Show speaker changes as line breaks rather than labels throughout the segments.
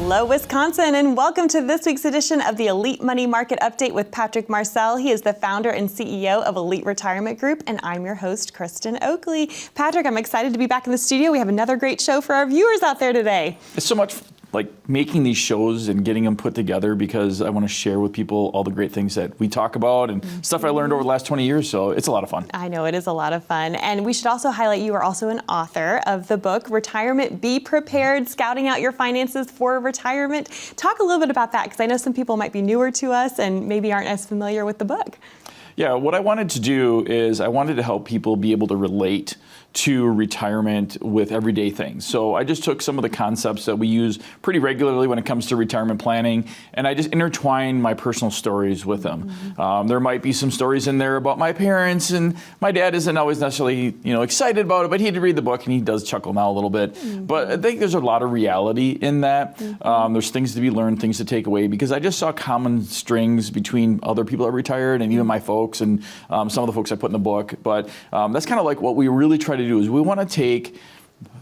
Hello, Wisconsin, and welcome to this week's edition of the Elite Money Market Update with Patrick Marcel. He is the founder and CEO of Elite Retirement Group, and I'm your host, Kristen Oakley. Patrick, I'm excited to be back in the studio. We have another great show for our viewers out there today.
It's so much like making these shows and getting them put together because I want to share with people all the great things that we talk about and stuff I learned over the last 20 years. So it's a lot of fun.
I know it is a lot of fun. And we should also highlight you are also an author of the book, Retirement Be Prepared, Scouting Out Your Finances for Retirement. Talk a little bit about that because I know some people might be newer to us and maybe aren't as familiar with the book.
Yeah, what I wanted to do is I wanted to help people be able to relate to retirement with everyday things. So I just took some of the concepts that we use pretty regularly when it comes to retirement planning, and I just intertwined my personal stories with them. There might be some stories in there about my parents, and my dad isn't always necessarily excited about it, but he did read the book and he does chuckle now a little bit. But I think there's a lot of reality in that. There's things to be learned, things to take away, because I just saw common strings between other people that retired and even my folks and some of the folks I put in the book. But that's kind of like what we really try to do is we want to take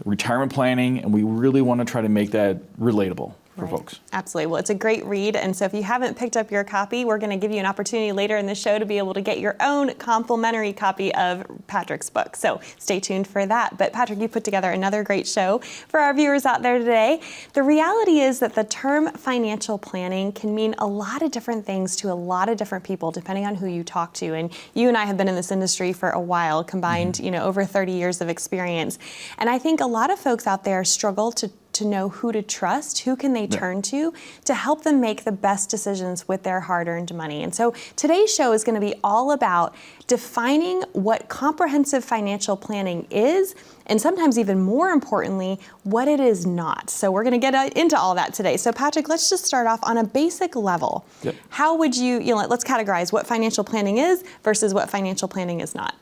retirement planning and we really want to try to make that relatable for folks.
Absolutely. Well, it's a great read. And so if you haven't picked up your copy, we're going to give you an opportunity later in the show to be able to get your own complimentary copy of Patrick's book. So stay tuned for that. But Patrick, you put together another great show for our viewers out there today. The reality is that the term financial planning can mean a lot of different things to a lot of different people, depending on who you talk to. And you and I have been in this industry for a while, combined, over 30 years of experience. And I think a lot of folks out there struggle to know who to trust, who can they turn to help them make the best decisions with their hard-earned money. And so today's show is going to be all about defining what comprehensive financial planning is, and sometimes even more importantly, what it is not. So we're going to get into all that today. So Patrick, let's just start off on a basic level. How would you, let's categorize what financial planning is versus what financial planning is not.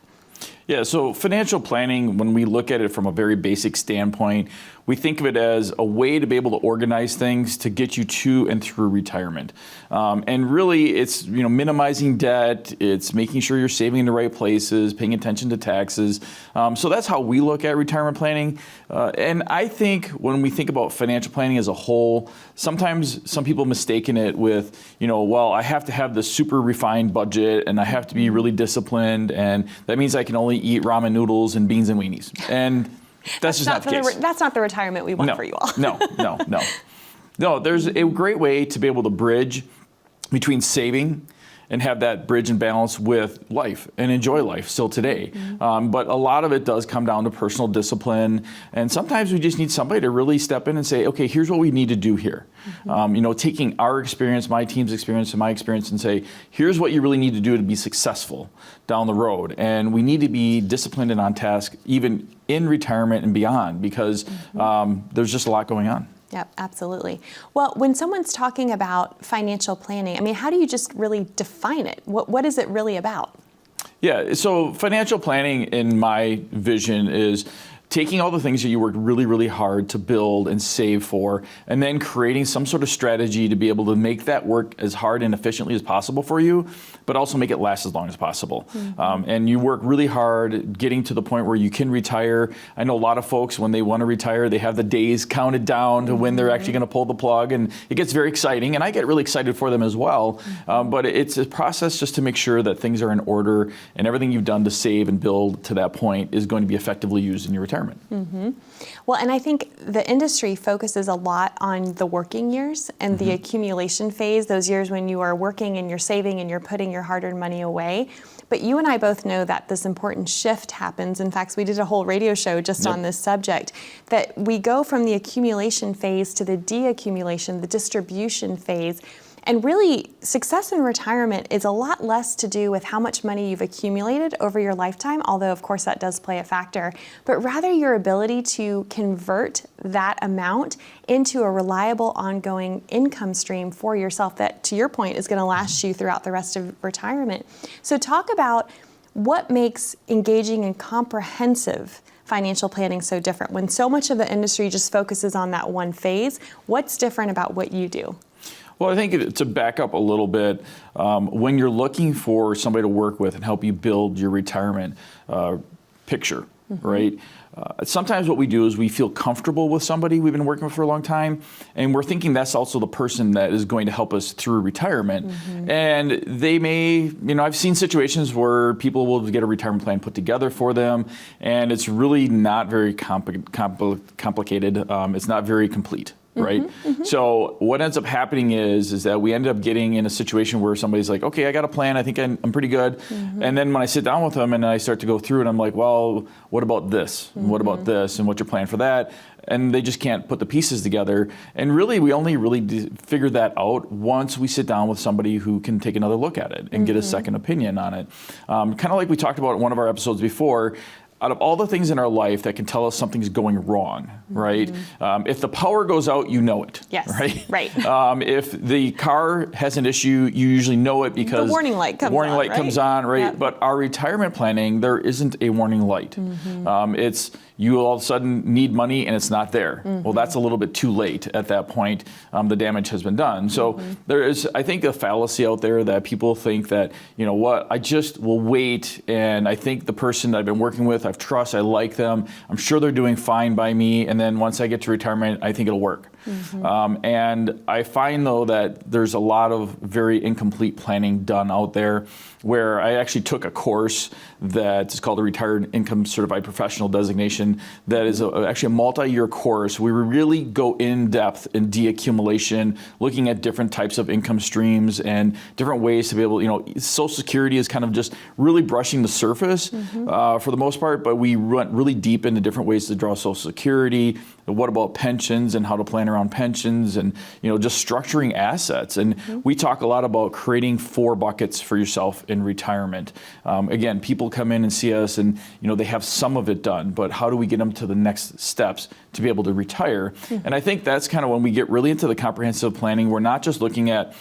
Yeah, so financial planning, when we look at it from a very basic standpoint, we think of it as a way to be able to organize things to get you to and through retirement. And really, it's minimizing debt, it's making sure you're saving in the right places, paying attention to taxes. So that's how we look at retirement planning. And I think when we think about financial planning as a whole, sometimes some people mistaken it with, well, I have to have this super refined budget and I have to be really disciplined, and that means I can only eat ramen noodles and beans and weenies. And that's just not the case.
That's not the retirement we want for you all.
No, there's a great way to be able to bridge between saving and have that bridge and balance with life and enjoy life still today. But a lot of it does come down to personal discipline. And sometimes we just need somebody to really step in and say, okay, here's what we need to do here. Taking our experience, my team's experience, and my experience and say, here's what you really need to do to be successful down the road. And we need to be disciplined and on task, even in retirement and beyond, because there's just a lot going on.
Yep, absolutely. Well, when someone's talking about financial planning, how do you just really define it? What is it really about?
Yeah, so financial planning in my vision is taking all the things that you worked really, really hard to build and save for, and then creating some sort of strategy to be able to make that work as hard and efficiently as possible for you, but also make it last as long as possible. And you work really hard getting to the point where you can retire. I know a lot of folks, when they want to retire, they have the days counted down to when they're actually going to pull the plug, and it gets very exciting, and I get really excited for them as well. But it's a process just to make sure that things are in order and everything you've done to save and build to that point is going to be effectively used in your retirement.
Well, and I think the industry focuses a lot on the working years and the accumulation phase, those years when you are working and you're saving and you're putting your hard-earned money away. But you and I both know that this important shift happens. In fact, we did a whole radio show just on this subject, that we go from the accumulation phase to the deaccumulation, the distribution phase. And really, success in retirement is a lot less to do with how much money you've accumulated over your lifetime, although of course that does play a factor, but rather your ability to convert that amount into a reliable, ongoing income stream for yourself that, to your point, is going to last you throughout the rest of retirement. So talk about what makes engaging in comprehensive financial planning so different. When so much of the industry just focuses on that one phase, what's different about what you do?
Well, I think to back up a little bit, when you're looking for somebody to work with and help you build your retirement picture, right? sometimes what we do is we feel comfortable with somebody we've been working with for a long time, and we're thinking that's also the person that is going to help us through retirement. And they may, I've seen situations where people will get a retirement plan put together for them, and it's really not very complicated. It's not very complete. Right? So what ends up happening is that we end up getting in a situation where somebody's like, okay, I got a plan, I think I'm pretty good. And then when I sit down with them and I start to go through it, I'm like, well, what about this? And what about this? And what's your plan for that? And they just can't put the pieces together. And really, we only really figure that out once we sit down with somebody who can take another look at it and get a second opinion on it. Kind of like we talked about in one of our episodes before, out of all the things in our life that can tell us something's going wrong, right? If the power goes out, you know it.
Yes,
right.
right.
If the car has an issue, you usually know it because
the warning light comes
on, right?
Yep.
But our retirement planning, there isn't a warning light. It's you all of a sudden need money and it's not there. Well, that's a little bit too late at that point. The damage has been done. So there is, I think, a fallacy out there that people think that, I just will wait, and I think the person that I've been working with, I trust, I like them, I'm sure they're doing fine by me, and then once I get to retirement, I think it'll work. And I find, though, that there's a lot of very incomplete planning done out there, where I actually took a course that is called a Retired Income Certified Professional Designation that is actually a multi-year course. We really go in depth in deaccumulation, looking at different types of income streams and different ways to be able, Social Security is kind of just really brushing the surface for the most part, but we went really deep into different ways to draw Social Security. What about pensions and how to plan around pensions, and just structuring assets. And we talk a lot about creating 4 buckets for yourself in retirement. Again, people come in and see us and they have some of it done, but how do we get them to the next steps to be able to retire? And I think that's kind of when we get really into the comprehensive planning. We're not just looking at,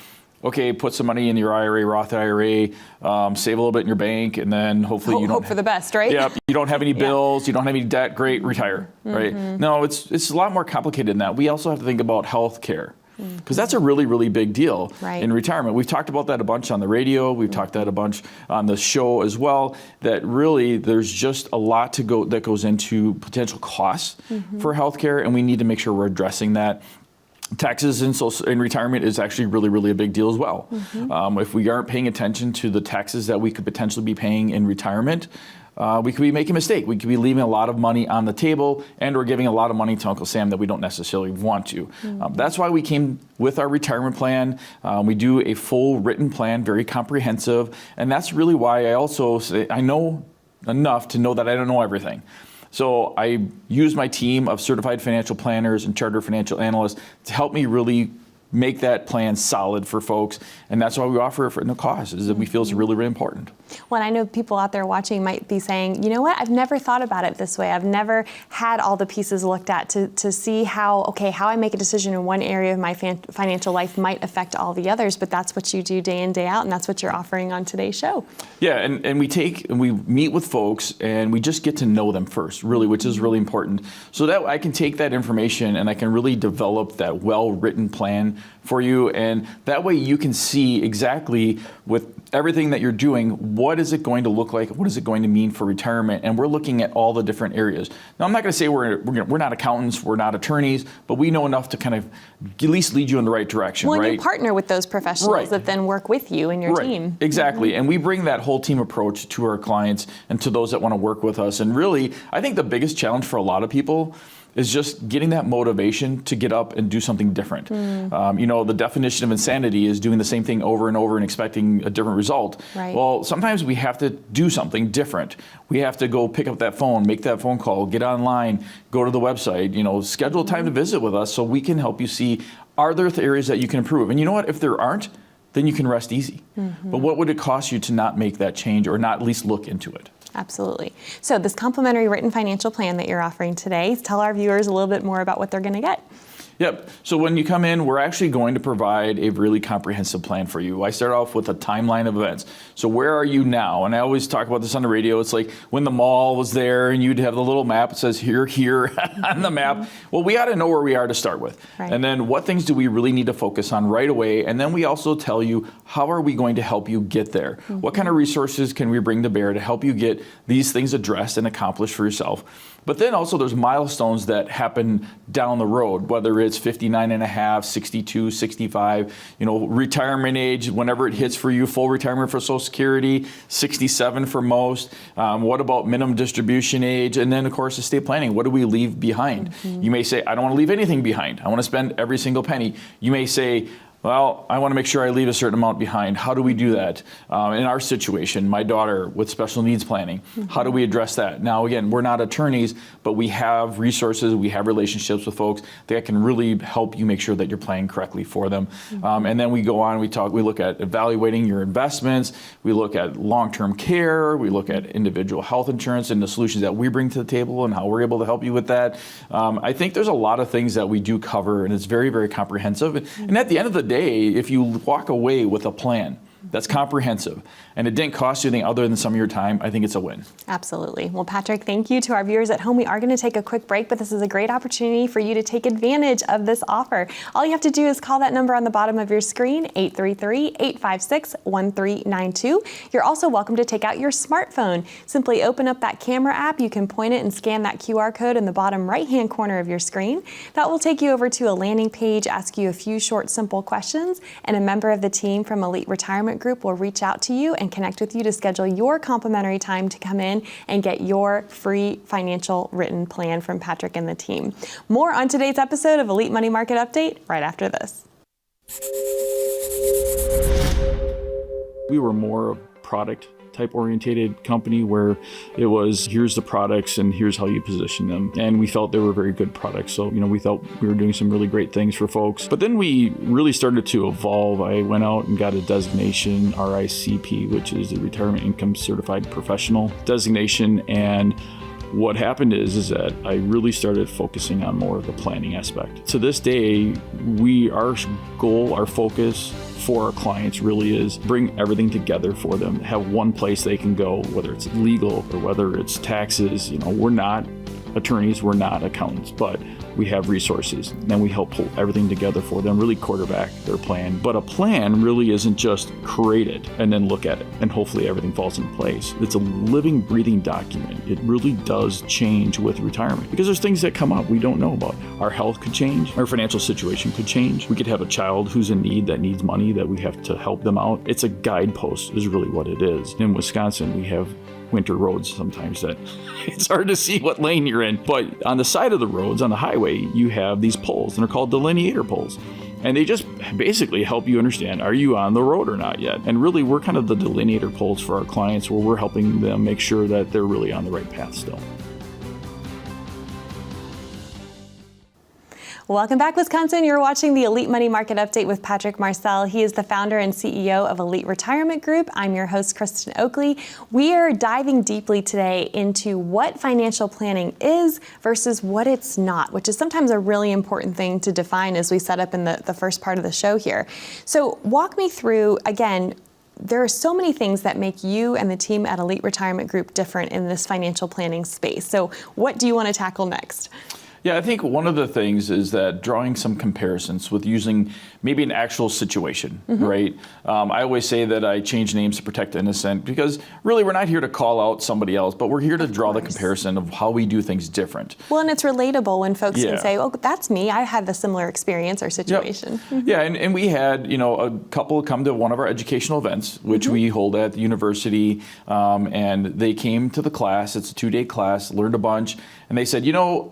okay, put some money in your IRA, Roth IRA, save a little bit in your bank, and then hopefully you don't
hope for the best, right?
Yeah, you don't have any bills, you don't have any debt, great, retire, right? No, it's a lot more complicated than that. We also have to think about health care, because that's a really, really big deal in retirement. We've talked about that a bunch on the radio. We've talked that a bunch on the show as well, that really there's just a lot that goes into potential costs for health care, and we need to make sure we're addressing that. Taxes in retirement is actually really, really a big deal as well. If we aren't paying attention to the taxes that we could potentially be paying in retirement, we could be making a mistake. We could be leaving a lot of money on the table, and we're giving a lot of money to Uncle Sam that we don't necessarily want to. That's why we came with our retirement plan. We do a full written plan, very comprehensive, and that's really why I also say I know enough to know that I don't know everything. So I use my team of certified financial planners and chartered financial analysts to help me really make that plan solid for folks. And that's why we offer it for no cost, is that we feel it's really, really important.
Well, I know people out there watching might be saying, you know what, I've never thought about it this way. I've never had all the pieces looked at to see how I make a decision in one area of my financial life might affect all the others, but that's what you do day in, day out, and that's what you're offering on today's show. Yeah,
and we meet with folks, and we just get to know them first, really, which is really important, so that I can take that information and I can really develop that well-written plan for you, and that way you can see exactly with everything that you're doing, what is it going to look like? What is it going to mean for retirement? And we're looking at all the different areas. Now, I'm not going to say we're not accountants, we're not attorneys, but we know enough to kind of at least lead you in the right direction,
well,
right?
And you partner with those professionals that then work with you and your team.
Exactly. And we bring that whole team approach to our clients and to those that want to work with us. And really, I think the biggest challenge for a lot of people is just getting that motivation to get up and do something different. The definition of insanity is doing the same thing over and over and expecting a different result.
Right.
Well, sometimes we have to do something different. We have to go pick up that phone, make that phone call, get online, go to the website, schedule time to visit with us so we can help you see, are there areas that you can improve? And you know what, if there aren't, then you can rest easy. But what would it cost you to not make that change or not at least look into it?
Absolutely. So this complimentary written financial plan that you're offering today, tell our viewers a little bit more about what they're going to get.
Yep. So when you come in, we're actually going to provide a really comprehensive plan for you. I start off with a timeline of events. So where are you now? And I always talk about this on the radio. It's like when the mall was there and you'd have the little map. It says here on the map. Well, we ought to know where we are to start with.
Right.
And then what things do we really need to focus on right away? And then we also tell you, how are we going to help you get there? What kind of resources can we bring to bear to help you get these things addressed and accomplished for yourself? But then also there's milestones that happen down the road, whether it's 59 and a half, 62, 65, retirement age, whenever it hits for you, full retirement for Social Security, 67 for most. What about minimum distribution age? And then of course, estate planning. What do we leave behind? You may say, I don't want to leave anything behind. I want to spend every single penny. You may say, well, I want to make sure I leave a certain amount behind. How do we do that? In our situation, my daughter with special needs planning, how do we address that? Now, again, we're not attorneys, but we have resources, we have relationships with folks that can really help you make sure that you're planning correctly for them. And then we go on, we look at evaluating your investments, we look at long-term care, we look at individual health insurance and the solutions that we bring to the table and how we're able to help you with that. I think there's a lot of things that we do cover, and it's very, very comprehensive. And at the end of the day, if you walk away with a plan that's comprehensive and it didn't cost you anything other than some of your time, I think it's a win.
Absolutely. Well, Patrick, thank you. To our viewers at home, we are going to take a quick break, but this is a great opportunity for you to take advantage of this offer. All you have to do is call that number on the bottom of your screen, 833-856-1392. You're also welcome to take out your smartphone. Simply open up that camera app. You can point it and scan that QR code in the bottom right-hand corner of your screen. That will take you over to a landing page, ask you a few short, simple questions, and a member of the team from Elite Retirement Group will reach out to you and connect with you to schedule your complimentary time to come in and get your free financial written plan from Patrick and the team. More on today's episode of Elite Money Market Update right after this.
We were more a product type orientated company where it was, here's the products and here's how you position them. And we felt they were very good products. So, we thought we were doing some really great things for folks. But then we really started to evolve. I went out and got a designation, RICP, which is the Retirement Income Certified Professional designation. And what happened is that I really started focusing on more of the planning aspect. To this day, our goal, our focus for our clients really is bring everything together for them, have one place they can go, whether it's legal or whether it's taxes. We're not attorneys, we're not accountants, but we have resources. Then we help pull everything together for them, really quarterback their plan. But a plan really isn't just created and then look at it and hopefully everything falls in place. It's a living, breathing document. It really does change with retirement because there's things that come up we don't know about. Our health could change, our financial situation could change. We could have a child who's in need that needs money that we have to help them out. It's a guidepost is really what it is. In Wisconsin, we have winter roads sometimes that it's hard to see what lane you're in. But on the side of the roads, on the highway, you have these poles, and they're called delineator poles. And they just basically help you understand, are you on the road or not yet? And really, we're kind of the delineator poles for our clients where we're helping them make sure that they're really on the right path still.
Welcome back, Wisconsin. You're watching the Elite Money Market Update with Patrick Marcel. He is the founder and CEO of Elite Retirement Group. I'm your host, Kristen Oakley. We are diving deeply today into what financial planning is versus what it's not, which is sometimes a really important thing to define as we set up in the first part of the show here. So walk me through, again, there are so many things that make you and the team at Elite Retirement Group different in this financial planning space. So what do you want to tackle next?
Yeah, I think one of the things is that drawing some comparisons with using maybe an actual situation, right? I always say that I change names to protect the innocent because really we're not here to call out somebody else, but we're here to draw the comparison of how we do things different.
Well, and it's relatable when folks can say, oh, that's me. I had the similar experience or situation.
Yep. Yeah, and we had, a couple come to one of our educational events, which we hold at the university, and they came to the class. It's a 2-day class, learned a bunch, and they said,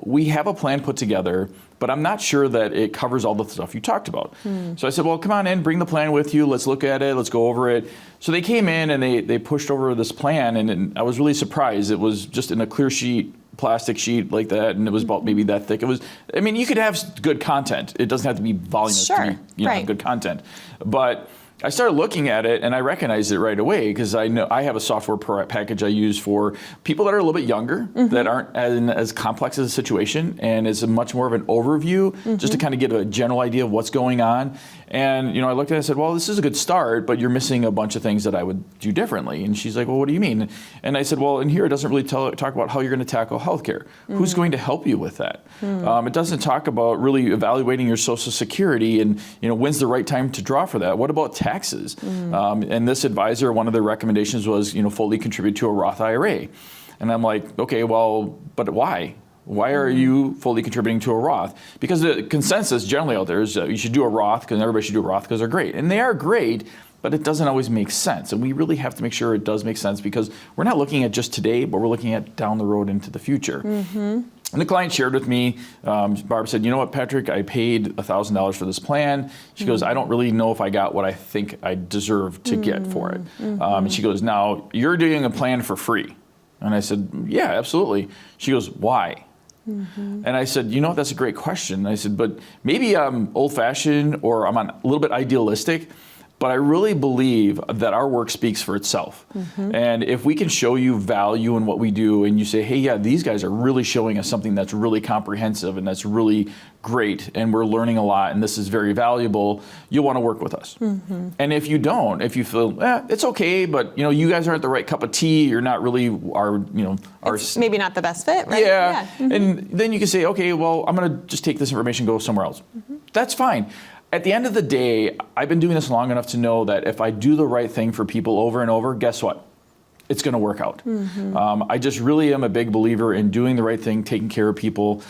we have a plan put together, but I'm not sure that it covers all the stuff you talked about. So I said, well, come on in, bring the plan with you. Let's look at it. Let's go over it. So they came in and they pushed over this plan, and I was really surprised. It was just in a clear sheet, plastic sheet like that, and it was about maybe that thick. You could have good content. It doesn't have to be voluminous to be, have good content. But I started looking at it and I recognized it right away because I know I have a software package I use for people that are a little bit younger, that aren't as complex as a situation, and it's a much more of an overview just to kind of get a general idea of what's going on. And I looked at it and said, well, this is a good start, but you're missing a bunch of things that I would do differently. And she's like, well, what do you mean? And I said, well, in here it doesn't really talk about how you're going to tackle healthcare. Who's going to help you with that? It doesn't talk about really evaluating your Social Security and when's the right time to draw for that. What about taxes? And this advisor, one of their recommendations was fully contribute to a Roth IRA. And I'm like, okay, well, but why? Why are you fully contributing to a Roth? Because the consensus generally out there is you should do a Roth, because everybody should do a Roth because they're great. And they are great, but it doesn't always make sense. And we really have to make sure it does make sense, because we're not looking at just today, but we're looking at down the road into the future. And the client shared with me, Barb said, you know what, Patrick, I paid $1,000 for this plan. She goes, I don't really know if I got what I think I deserve to get for it. And she goes, now, you're doing a plan for free. And I said, yeah, absolutely. She goes, why? And I said, that's a great question. And I said, but maybe I'm old-fashioned or I'm a little bit idealistic, but I really believe that our work speaks for itself. And if we can show you value in what we do, and you say, hey, yeah, these guys are really showing us something that's really comprehensive and that's really great, and we're learning a lot, and this is very valuable, you'll want to work with us. And if you don't, if you feel, it's okay, but you guys aren't the right cup of tea, you're not really our.
It's maybe not the best fit, right?
Yeah. And then you can say, okay, well, I'm going to just take this information and go somewhere else. That's fine. At the end of the day, I've been doing this long enough to know that if I do the right thing for people over and over, guess what? It's going to work out. I just really am a big believer in doing the right thing, taking care of people,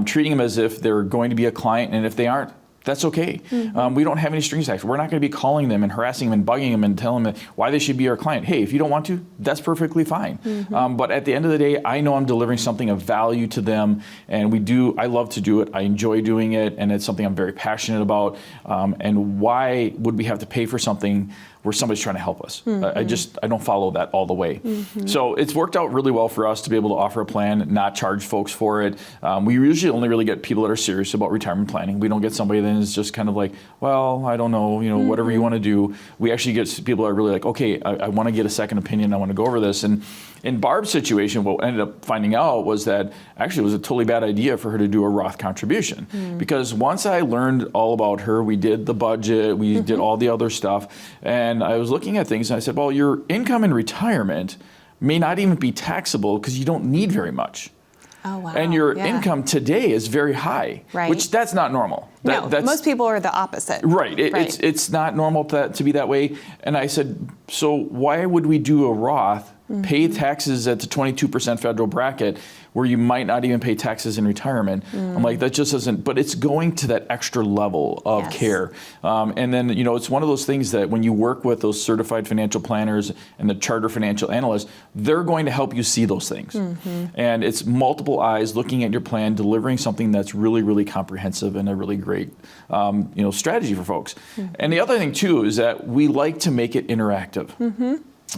treating them as if they're going to be a client, and if they aren't, that's okay. We don't have any strings attached. We're not going to be calling them and harassing them and bugging them and telling them why they should be our client. Hey, if you don't want to, that's perfectly fine. But at the end of the day, I know I'm delivering something of value to them, and I love to do it. I enjoy doing it, and it's something I'm very passionate about. And why would we have to pay for something where somebody's trying to help us? I don't follow that all the way. So it's worked out really well for us to be able to offer a plan, not charge folks for it. We usually only really get people that are serious about retirement planning. We don't get somebody that is just kind of like, well, I don't know, whatever you want to do. We actually get people that are really like, okay, I want to get a second opinion. I want to go over this. And in Barb's situation, what we ended up finding out was that actually it was a totally bad idea for her to do a Roth contribution. Because once I learned all about her, we did the budget, we did all the other stuff, and I was looking at things and I said, well, your income in retirement may not even be taxable because you don't need very much.
Oh, wow.
And your income today is very high, which that's not normal.
That's, most people are the opposite.
Right. It's not normal to be that way. And I said, so why would we do a Roth, pay taxes at the 22% federal bracket, where you might not even pay taxes in retirement? I'm like, that just doesn't, but it's going to that extra level of care. And then, it's one of those things that when you work with those certified financial planners and the charter financial analysts, they're going to help you see those things. And it's multiple eyes looking at your plan, delivering something that's really, really comprehensive and a really great, strategy for folks. And the other thing too is that we like to make it interactive.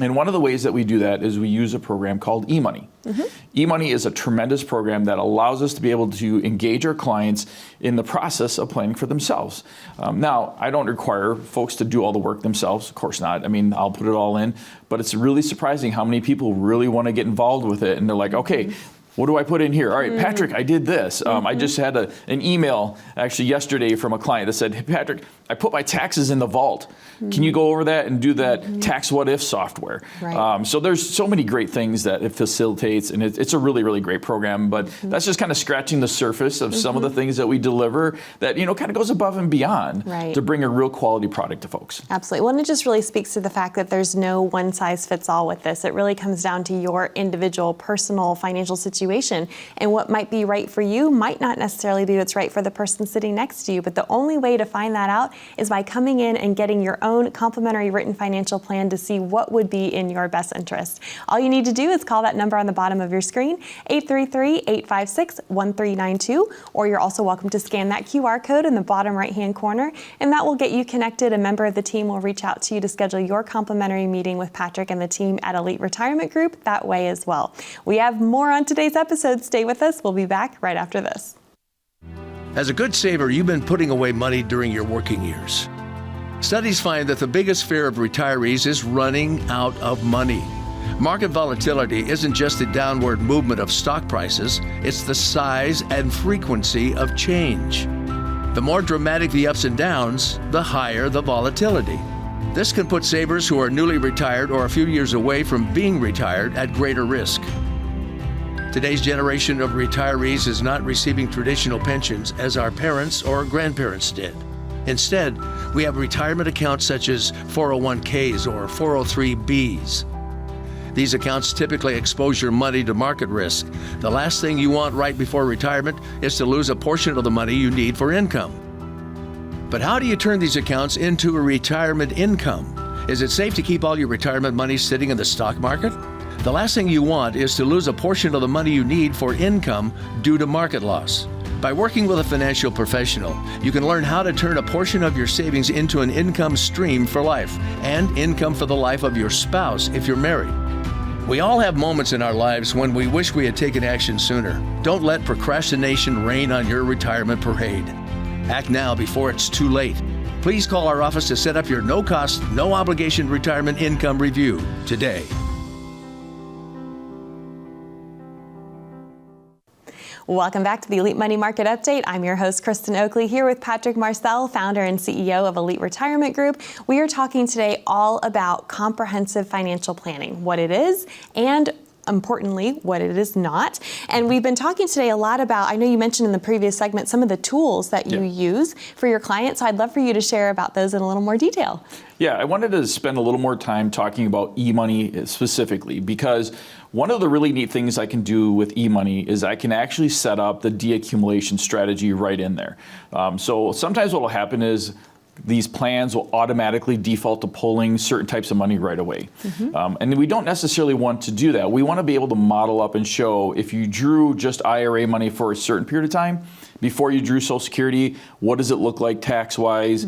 And one of the ways that we do that is we use a program called eMoney. eMoney is a tremendous program that allows us to be able to engage our clients in the process of planning for themselves. Now, I don't require folks to do all the work themselves, of course not. I mean, I'll put it all in, but it's really surprising how many people really want to get involved with it. And they're like, okay, what do I put in here? All right, Patrick, I did this. I just had an email actually yesterday from a client that said, hey, Patrick, I put my taxes in the vault. Can you go over that and do that tax what if software? So there's so many great things that it facilitates, and it's a really, really great program. But that's just kind of scratching the surface of some of the things that we deliver that, kind of goes above and beyond to bring a real quality product to folks.
Absolutely. Well, and it just really speaks to the fact that there's no one size fits all with this. It really comes down to your individual personal financial situation. And what might be right for you might not necessarily be what's right for the person sitting next to you. But the only way to find that out is by coming in and getting your own complimentary written financial plan to see what would be in your best interest. All you need to do is call that number on the bottom of your screen, 833-856-1392, or you're also welcome to scan that QR code in the bottom right-hand corner, and that will get you connected. A member of the team will reach out to you to schedule your complimentary meeting with Patrick and the team at Elite Retirement Group that way as well. We have more on today's episode. Stay with us. We'll be back right after this.
As a good saver, you've been putting away money during your working years. Studies find that the biggest fear of retirees is running out of money. Market volatility isn't just the downward movement of stock prices, it's the size and frequency of change. The more dramatic the ups and downs, the higher the volatility. This can put savers who are newly retired or a few years away from being retired at greater risk. Today's generation of retirees is not receiving traditional pensions as our parents or grandparents did. Instead, we have retirement accounts such as 401ks or 403bs. These accounts typically expose your money to market risk. The last thing you want right before retirement is to lose a portion of the money you need for income. But how do you turn these accounts into a retirement income? Is it safe to keep all your retirement money sitting in the stock market? The last thing you want is to lose a portion of the money you need for income due to market loss. By working with a financial professional, you can learn how to turn a portion of your savings into an income stream for life and income for the life of your spouse if you're married. We all have moments in our lives when we wish we had taken action sooner. Don't let procrastination reign on your retirement parade. Act now before it's too late. Please call our office to set up your no-cost, no-obligation retirement income review today.
Welcome back to the Elite Money Market Update. I'm your host, Kristen Oakley, here with Patrick Marcel, founder and CEO of Elite Retirement Group. We are talking today all about comprehensive financial planning, what it is, and importantly, what it is not. And we've been talking today a lot about, I know you mentioned in the previous segment, some of the tools that you use for your clients. So I'd love for you to share about those in a little more detail.
Yeah, I wanted to spend a little more time talking about eMoney specifically, because one of the really neat things I can do with eMoney is I can actually set up the deaccumulation strategy right in there. So sometimes what will happen is these plans will automatically default to pulling certain types of money right away. And we don't necessarily want to do that. We want to be able to model up and show if you drew just IRA money for a certain period of time, before you drew Social Security, what does it look like tax-wise?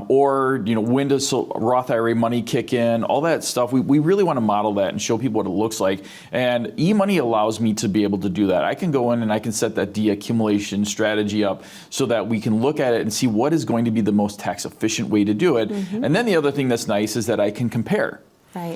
Or when does Roth IRA money kick in? All that stuff. We really want to model that and show people what it looks like. And eMoney allows me to be able to do that. I can go in and I can set that deaccumulation strategy up so that we can look at it and see what is going to be the most tax-efficient way to do it. And then the other thing that's nice is that I can compare.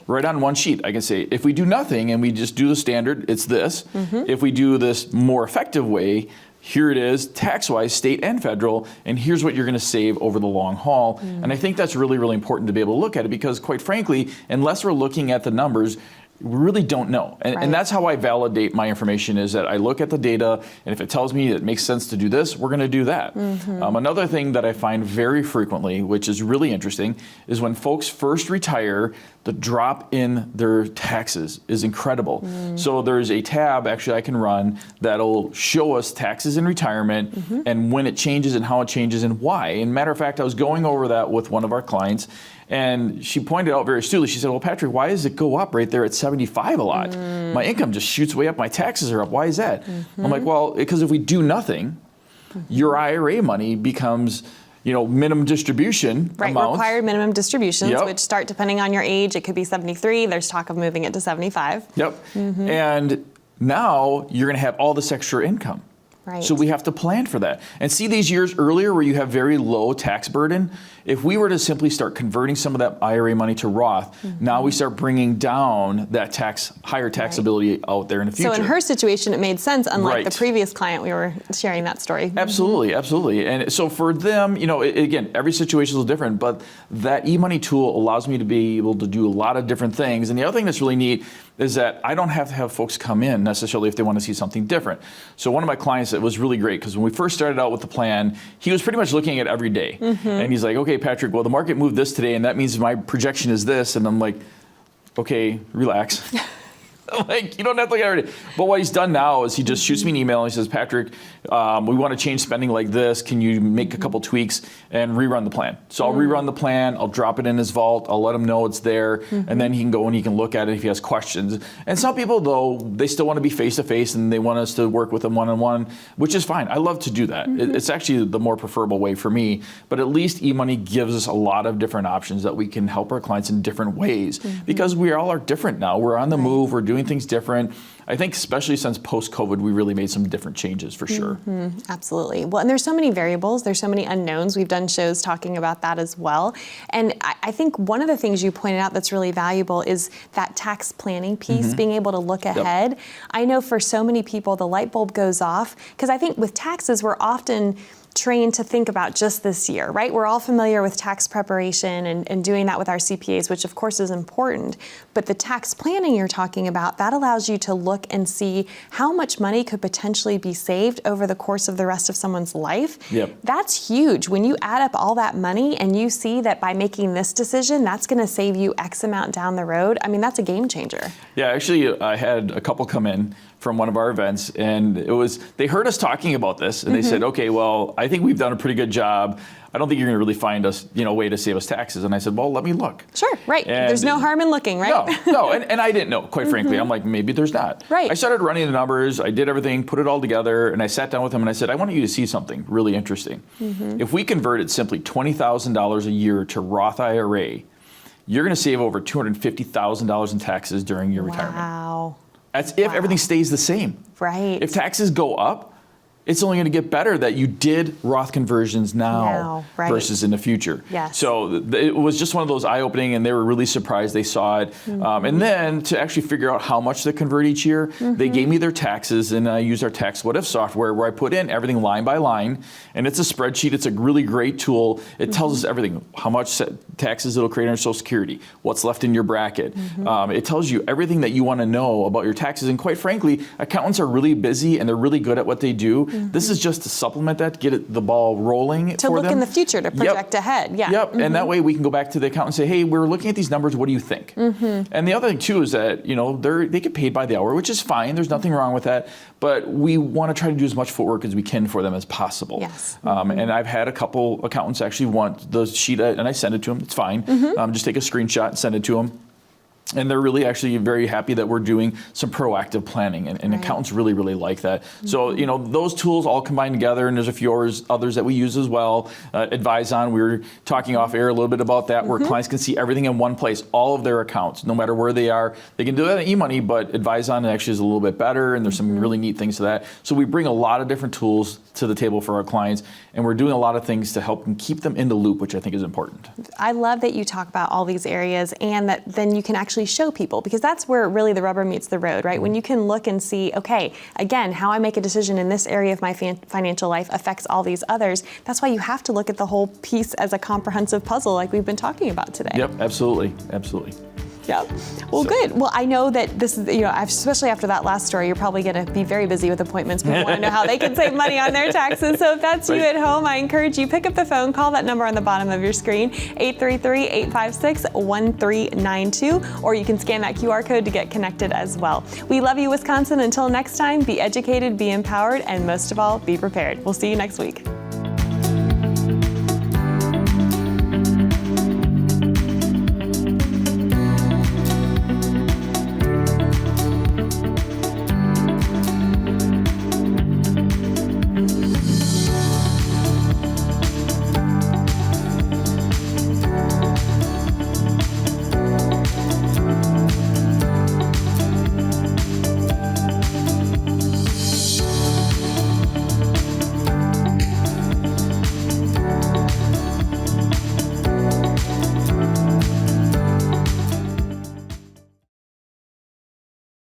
Right on one sheet. I can say, if we do nothing and we just do the standard, it's this. If we do this more effective way, here it is, tax-wise, state and federal, and here's what you're going to save over the long haul. And I think that's really, really important to be able to look at it, because quite frankly, unless we're looking at the numbers, we really don't know. And that's how I validate my information, is that I look at the data, and if it tells me it makes sense to do this, we're going to do that. Another thing that I find very frequently, which is really interesting, is when folks first retire, the drop in their taxes is incredible. So there's a tab actually I can run that'll show us taxes in retirement and when it changes and how it changes and why. And matter of fact, I was going over that with one of our clients, and she pointed out very astutely, she said, well, Patrick, why does it go up right there at 75 a lot? My income just shoots way up, my taxes are up, why is that? I'm like, well, because if we do nothing, your IRA money becomes minimum distribution amounts.
Required minimum distributions, which start depending on your age. It could be 73. There's talk of moving it to 75. And now you're going to have all this extra income. So we have to plan for that. And see these years earlier where you have very low tax burden, if we were to simply start converting some of that IRA money to Roth, now we start bringing down that higher taxability out there in the future. So in her situation, it made sense, unlike the previous client we were sharing that story.
Absolutely, absolutely. And so for them, again, every situation is different, but that eMoney tool allows me to be able to do a lot of different things. And the other thing that's really neat is that I don't have to have folks come in necessarily if they want to see something different. So one of my clients, it was really great, because when we first started out with the plan, he was pretty much looking at every day. And he's like, okay, Patrick, well, the market moved this today, and that means my projection is this. And I'm like, okay, relax. Like, you don't have to look at it. But what he's done now is he just shoots me an email and he says, Patrick, we want to change spending like this. Can you make a couple tweaks and rerun the plan? So I'll rerun the plan. I'll drop it in his vault. I'll let him know it's there. And then he can go and he can look at it if he has questions. And some people, though, they still want to be face-to-face and they want us to work with them one-on-one, which is fine. I love to do that. It's actually the more preferable way for me. But at least eMoney gives us a lot of different options that we can help our clients in different ways, because we all are different now. We're on the move. We're doing doing things different. I think especially since post-COVID, we really made some different changes for sure.
Absolutely. Well, and there's so many variables, there's so many unknowns. We've done shows talking about that as well. And I think one of the things you pointed out that's really valuable is that tax planning piece, being able to look ahead. I know for so many people, the light bulb goes off, because I think with taxes, we're often trained to think about just this year, right? We're all familiar with tax preparation and doing that with our CPAs, which of course is important. But the tax planning you're talking about, that allows you to look and see how much money could potentially be saved over the course of the rest of someone's life.
Yep.
That's huge. When you add up all that money and you see that by making this decision, that's going to save you X amount down the road, I mean, that's a game changer.
Yeah, actually, I had a couple come in from one of our events, and they heard us talking about this, and they said, okay, well, I think we've done a pretty good job. I don't think you're going to really find us, a way to save us taxes. And I said, well, let me look.
Sure, right.
And
there's no harm in looking, right?
No, and I didn't know, quite frankly. I'm like, maybe there's not.
Right.
I started running the numbers, I did everything, put it all together, and I sat down with him and I said, I want you to see something really interesting. If we converted simply $20,000 a year to Roth IRA, you're going to save over $250,000 in taxes during your retirement.
Wow.
That's if everything stays the same.
Right.
If taxes go up, it's only going to get better that you did Roth conversions now
right.
versus in the future.
Yes.
So it was just one of those eye-opening, and they were really surprised they saw it. And then to actually figure out how much to convert each year, they gave me their taxes, and I used our Tax What If software where I put in everything line by line, and it's a spreadsheet. It's a really great tool. It tells us everything, how much taxes it'll create on your Social Security, what's left in your bracket. It tells you everything that you want to know about your taxes. And quite frankly, accountants are really busy, and they're really good at what they do. This is just to supplement that, get the ball rolling
to
for
look
them.
in the future, to project ahead. Yeah.
Yep. And that way we can go back to the accountant and say, hey, we're looking at these numbers. What do you think? And the other thing too is that they get paid by the hour, which is fine. There's nothing wrong with that. But we want to try to do as much footwork as we can for them as possible.
Yes.
And I've had a couple accountants actually want the sheet, and I send it to them. It's fine. Just take a screenshot and send it to them. And they're really actually very happy that we're doing some proactive planning, and accountants really, really like that. So, those tools all combined together, and there's a few others that we use as well. Advizon, we were talking off air a little bit about that, where clients can see everything in one place, all of their accounts, no matter where they are. They can do that in eMoney, but Advizon actually is a little bit better, and there's some really neat things to that. So we bring a lot of different tools to the table for our clients, and we're doing a lot of things to help them keep them in the loop, which I think is important.
I love that you talk about all these areas, and that then you can actually show people, because that's where really the rubber meets the road, right? When you can look and see, okay, again, how I make a decision in this area of my financial life affects all these others. That's why you have to look at the whole piece as a comprehensive puzzle, like we've been talking about today.
Yep, absolutely, absolutely.
Yep. Well, good. Well, I know that this is, especially after that last story, you're probably going to be very busy with appointments. People want to know how they can save money on their taxes. So if that's you at home, I encourage you, pick up the phone, call that number on the bottom of your screen, 833-856-1392, or you can scan that QR code to get connected as well. We love you, Wisconsin. Until next time, be educated, be empowered, and most of all, be prepared. We'll see you next week.